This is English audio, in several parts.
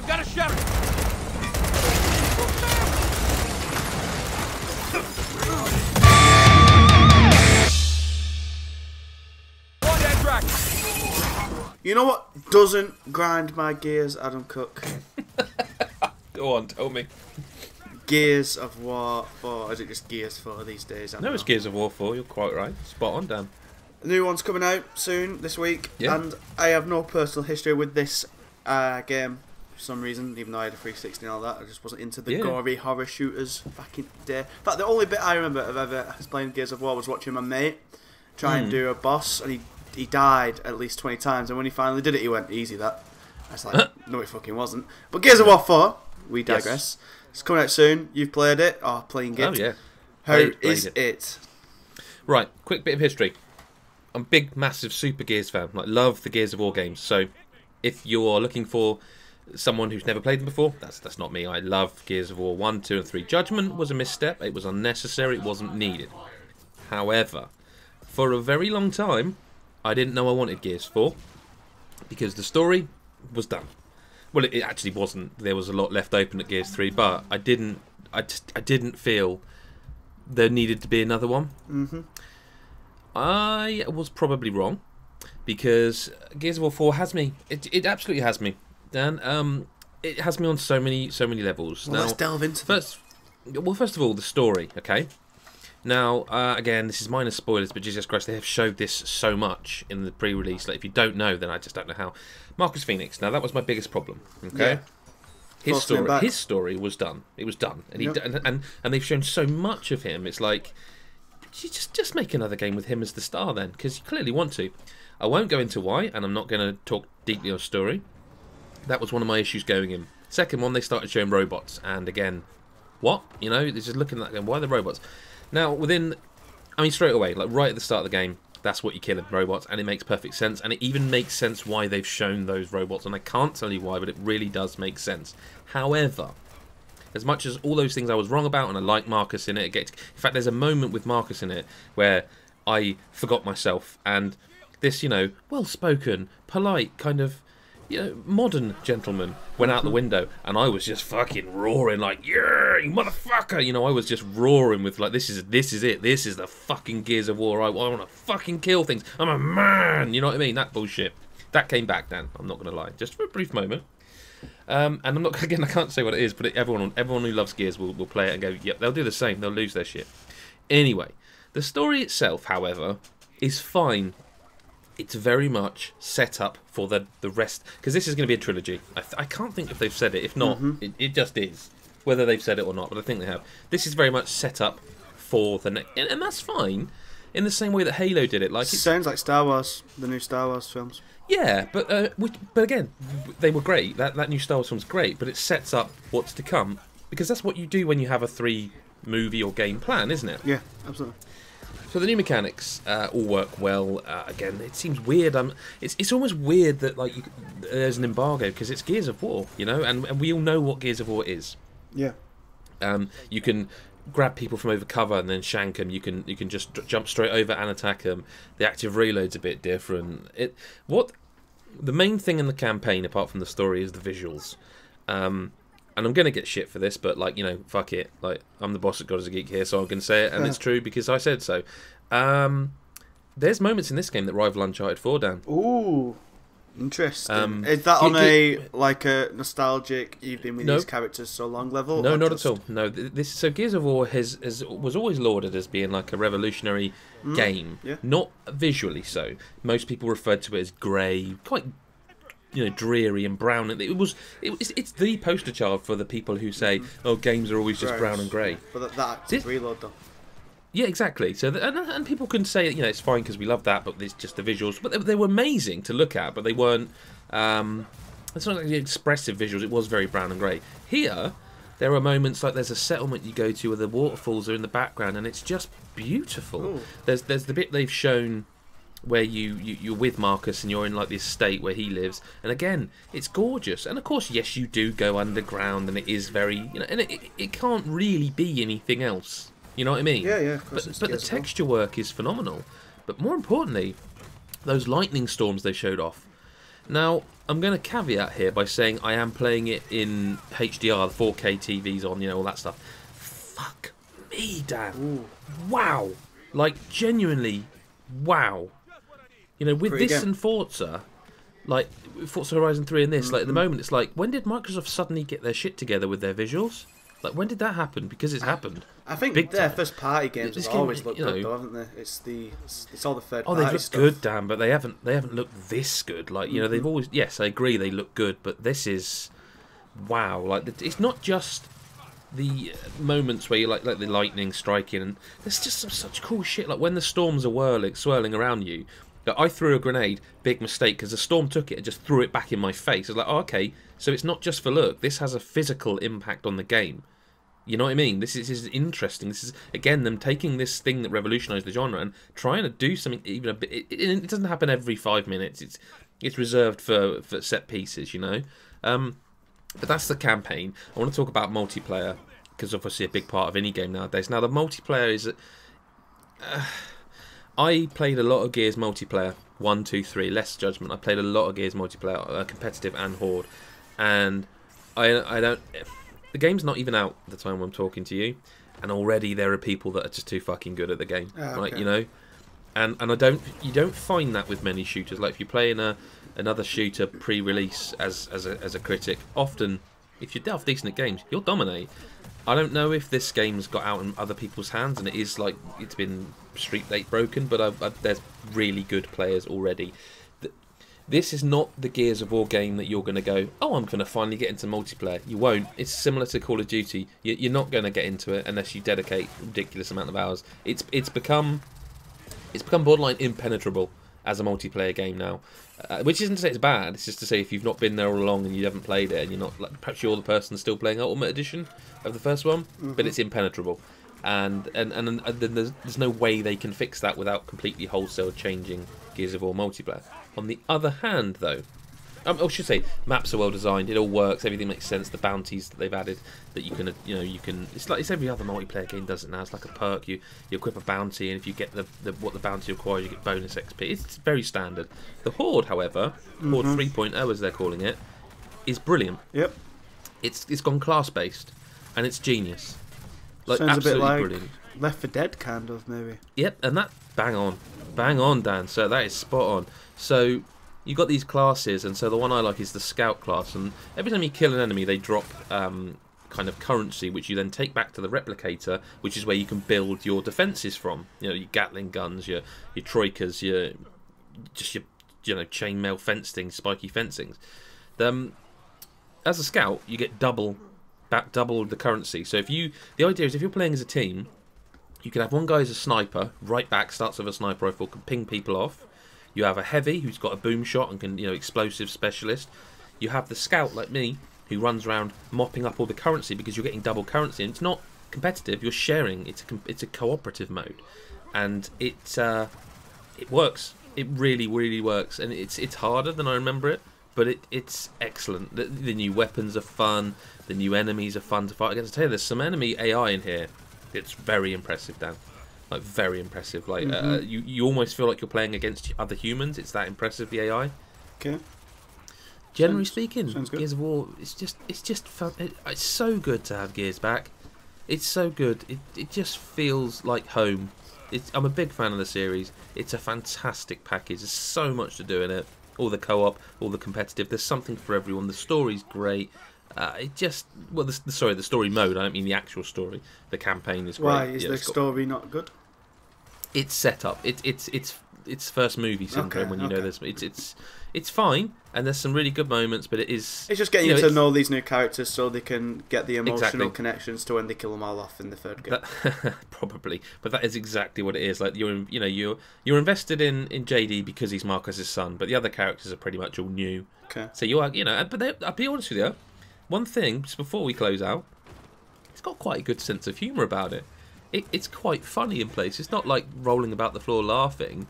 Got a shot. One dead track. You know what doesn't grind my gears, Adam Cook? Go on, tell me. Gears of War 4. Is it just Gears 4 these days? No, it's Gears of War 4. You're quite right. Spot on, Dan. The new one's coming out soon this week, and I have no personal history with this game for some reason, even though I had a 360 and all that. I just wasn't into the gory horror shooters back in the day. In fact, the only bit I remember of ever playing Gears of War was watching my mate try and do a boss, and he died at least 20 times, and when he finally did it, he went, easy that. I was like, no it fucking wasn't. But Gears of War 4, we digress. Yes. It's coming out soon. You've played it, or playing it. Oh, yeah. How is it? Right, quick bit of history. I'm a big, massive Super Gears fan. Like, love the Gears of War games. So, if you're looking for someone who's never played them before, that's not me. I love Gears of War 1, 2 and 3. Judgment was a misstep. It was unnecessary. It wasn't needed. However, for a very long time, I didn't know I wanted Gears 4 because the story was done. Well, it actually wasn't. There was a lot left open at Gears 3, but I didn't feel there needed to be another one. Mm-hmm. I was probably wrong because Gears of War 4 has me. It absolutely has me, Dan. It has me on so many levels. Well, now, let's delve into first of all, the story. Okay. Now, again, this is minor spoilers, but Jesus Christ, they have showed this so much in the pre-release. Like, if you don't know, then I just don't know how. Marcus Phoenix. Now, that was my biggest problem. Okay. Yeah. His story was done. It was done, and and they've shown so much of him. It's like, you just make another game with him as the star then, because you clearly want to. I won't go into why, and I'm not going to talk deeply on story. That was one of my issues going in. Second one, they started showing robots, and again, what? You know, they're just looking at that going, why are the robots? Now, straight away, like right at the start of the game, that's what you kill in robots, and it makes perfect sense, and it even makes sense why they've shown those robots, and I can't tell you why, but it really does make sense. However, as much as all those things I was wrong about, and I like Marcus in it, in fact, there's a moment with Marcus in it where I forgot myself, and this, well-spoken, polite, kind of, modern gentleman went out the window, and I was just fucking roaring like, yeah, you motherfucker! I was just roaring with like, this is it, this is the fucking Gears of War. I want to fucking kill things. I'm a man. You know what I mean? That bullshit. That came back, Dan. I'm not gonna lie, just for a brief moment. And I'm not again. I can't say what it is, but everyone who loves Gears will play it and go, yep, they'll do the same. They'll lose their shit. Anyway, the story itself, however, is fine. It's very much set up for the rest, because this is going to be a trilogy. I can't think if they've said it. If not, it just is. Whether they've said it or not, but I think they have. This is very much set up for the next, and that's fine. In the same way that Halo did it, like it sounds like Star Wars, the new Star Wars films. Yeah, but again, they were great. That new Star Wars film's great, but it sets up what's to come, because that's what you do when you have a 3-movie or game plan, isn't it? Yeah, absolutely. So the new mechanics all work well. Again, it seems weird. It's almost weird that there's an embargo because it's Gears of War, and we all know what Gears of War is. Yeah. You can grab people from over cover and then shank them. You can just jump straight over and attack them. The active reload's a bit different. The main thing in the campaign, apart from the story, is the visuals. And I'm going to get shit for this, but, fuck it. I'm the boss at GodisaGeek here, so I'm going to say it, and it's true because I said so. There's moments in this game that rival Uncharted 4, Dan. Ooh, interesting. Is that on a nostalgic, you've been with these characters so long level? No, not at all. No, so Gears of War was always lauded as being like a revolutionary game. Yeah. Not visually so. Most people referred to it as grey, quite dreary and brown. It's the poster child for the people who say, "Oh, games are always just brown and grey." But that active reload, though. Yeah, exactly. So, and people can say, it's fine because we love that, but it's just the visuals. But they were amazing to look at, but they weren't. It's not like expressive visuals. It was very brown and grey. Here, there are moments like there's a settlement you go to where the waterfalls are in the background, and it's just beautiful. Ooh. There's the bit they've shown where you're with Marcus and you're in the estate where he lives, and again it's gorgeous. And of course, yes, you do go underground, and it is very and it can't really be anything else. You know what I mean? Yeah, of course. But the texture work is phenomenal. But more importantly, those lightning storms they showed off. Now, I'm going to caveat here by saying I am playing it in HDR, the 4K TVs on, you know, all that stuff. Fuck me, Dan. Ooh. Wow. Like, genuinely, wow. You know, with Pretty this good. and Forza, like, Forza Horizon 3 and this, like, at the moment, it's like, when did Microsoft suddenly get their shit together with their visuals? Like, when did that happen? Because it's happened. I think Big their time. first party games This have game, always looked you good, know- though, haven't they? It's all the third Oh, party they've looked stuff. good, Dan, but they haven't looked this good. Like, you know, they've always, yes, I agree, they look good, but this is, wow. Like, it's not just the moments where you like the lightning striking, and there's just such cool shit. Like when the storms are swirling around you. Like, I threw a grenade, big mistake, because the storm took it and just threw it back in my face. I was like, oh, okay, so it's not just for look. This has a physical impact on the game. You know what I mean? This is interesting. This is, again, them taking this thing that revolutionised the genre and trying to do something even a bit... It doesn't happen every 5 minutes. It's reserved for set pieces, you know? But that's the campaign. I want to talk about multiplayer, because obviously a big part of any game nowadays. Now, the multiplayer is... I played a lot of Gears multiplayer. 1, 2, 3, less judgment. I played a lot of Gears multiplayer, competitive and Horde. And I don't... The game's not even out at the time I'm talking to you, and already there are people that are just too fucking good at the game, right? You know, and you don't find that with many shooters. Like if you play in another shooter pre-release as a critic, often if you're half decent at games, you'll dominate. I don't know if this game's got out in other people's hands and it is like it's been street late broken, but there's really good players already. This is not the Gears of War game that you're going to go, oh, I'm going to finally get into multiplayer. You won't. It's similar to Call of Duty. You're not going to get into it unless you dedicate a ridiculous amount of hours. It's become borderline impenetrable as a multiplayer game now, which isn't to say it's bad. It's just to say if you've not been there all along and you haven't played it and you're not, like, perhaps you're the person still playing Ultimate Edition of the first one, but it's impenetrable. And then there's no way they can fix that without completely wholesale changing Gears of War multiplayer. On the other hand, though, I should say maps are well designed. It all works. Everything makes sense. The bounties that they've added that you can. It's every other multiplayer game does it now. It's like a perk. You equip a bounty, and if you get what the bounty requires, you get bonus XP. It's very standard. The Horde, however, Horde 3.0 as they're calling it, is brilliant. Yep. It's gone class based, and it's genius. Like Sounds absolutely a bit like brilliant. Left 4 Dead, kind of, maybe. Yep, and that bang on, Dan. So that is spot on. So you got these classes, and so the one I like is the Scout class. And every time you kill an enemy, they drop kind of currency, which you then take back to the replicator, which is where you can build your defenses from. You know, your Gatling guns, your troikas, your chainmail fencing, spiky fencings. As a Scout, you get double the currency. So the idea is if you're playing as a team, you can have one guy as a sniper, right back, starts with a sniper rifle, can ping people off. You have a heavy who's got a boom shot and can, explosive specialist. You have the scout like me who runs around mopping up all the currency because you're getting double currency, and it's not competitive. You're sharing. It's a cooperative mode, and it works. It really, really works, and it's harder than I remember it, but it's excellent. The new weapons are fun. The new enemies are fun to fight against. I tell you, there's some enemy AI in here. It's very impressive, Dan. Like, very impressive. Like, you almost feel like you're playing against other humans. It's that impressive, the AI. Okay. Generally speaking, sounds good. Gears of War, it's just fun. It's so good to have Gears back. It's so good. It just feels like home. I'm a big fan of the series. It's a fantastic package. There's so much to do in it. All the co-op, all the competitive. There's something for everyone. The story's great. The story mode. I don't mean the actual story. The campaign is great. Why is the story not good? It's set up. It's first movie syndrome when you know this. It's fine, and there's some really good moments, but it's just getting you to know these new characters so they can get the emotional connections to when they kill them all off in the third game. Probably, but that is exactly what it is. Like you're you're invested in JD because he's Marcus's son, but the other characters are pretty much all new. Okay. So you are but I'll be honest with you. One thing, just before we close out, it's got quite a good sense of humour about it. It's quite funny in places. It's not like rolling about the floor laughing,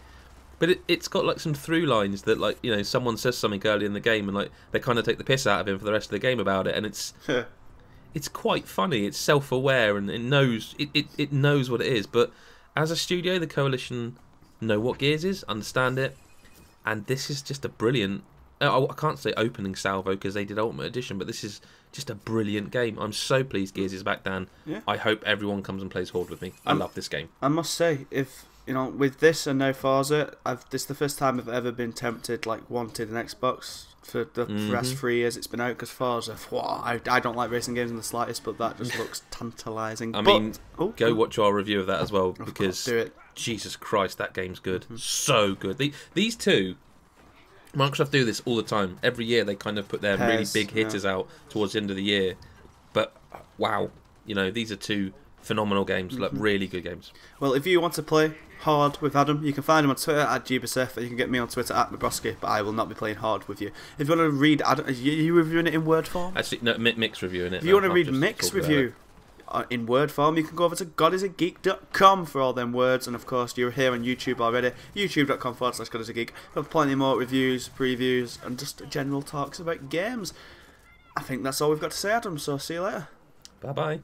but it's got like some through lines that, like, someone says something early in the game and like they kind of take the piss out of him for the rest of the game about it, and it's quite funny. It's self-aware and it knows what it is. But as a studio, the Coalition know what Gears is, understand it, and this is just a brilliant I can't say opening salvo because they did Ultimate Edition, but this is just a brilliant game. I'm so pleased Gears is back, Dan. Yeah. I hope everyone comes and plays Horde with me. I love this game. I must say, if you know, with this and no Forza, this is the first time I've ever been tempted, like wanted an Xbox for the last 3 years it's been out, because Forza, I don't like racing games in the slightest, but that just looks tantalising. I mean, go watch our review of that as well, because do it. Jesus Christ, that game's good. So good. These two, Microsoft do this all the time. Every year they kind of put their really big hitters out towards the end of the year. But wow, you know, these are two phenomenal games, like really good games. Well, if you want to play Horde with Adam, you can find him on Twitter at GodisaGeek, and you can get me on Twitter at Mabroski, but I will not be playing Horde with you. If you want to read Adam, are you reviewing it in Word form? Actually, no, Mick's reviewing it. If you want to read Mick's review in Word form, you can go over to GodisaGeek.com for all them words, and of course you're here on YouTube already, youtube.com/GodisaGeek, for plenty more reviews, previews, and just general talks about games. I think that's all we've got to say, Adam, so see you later. Bye-bye.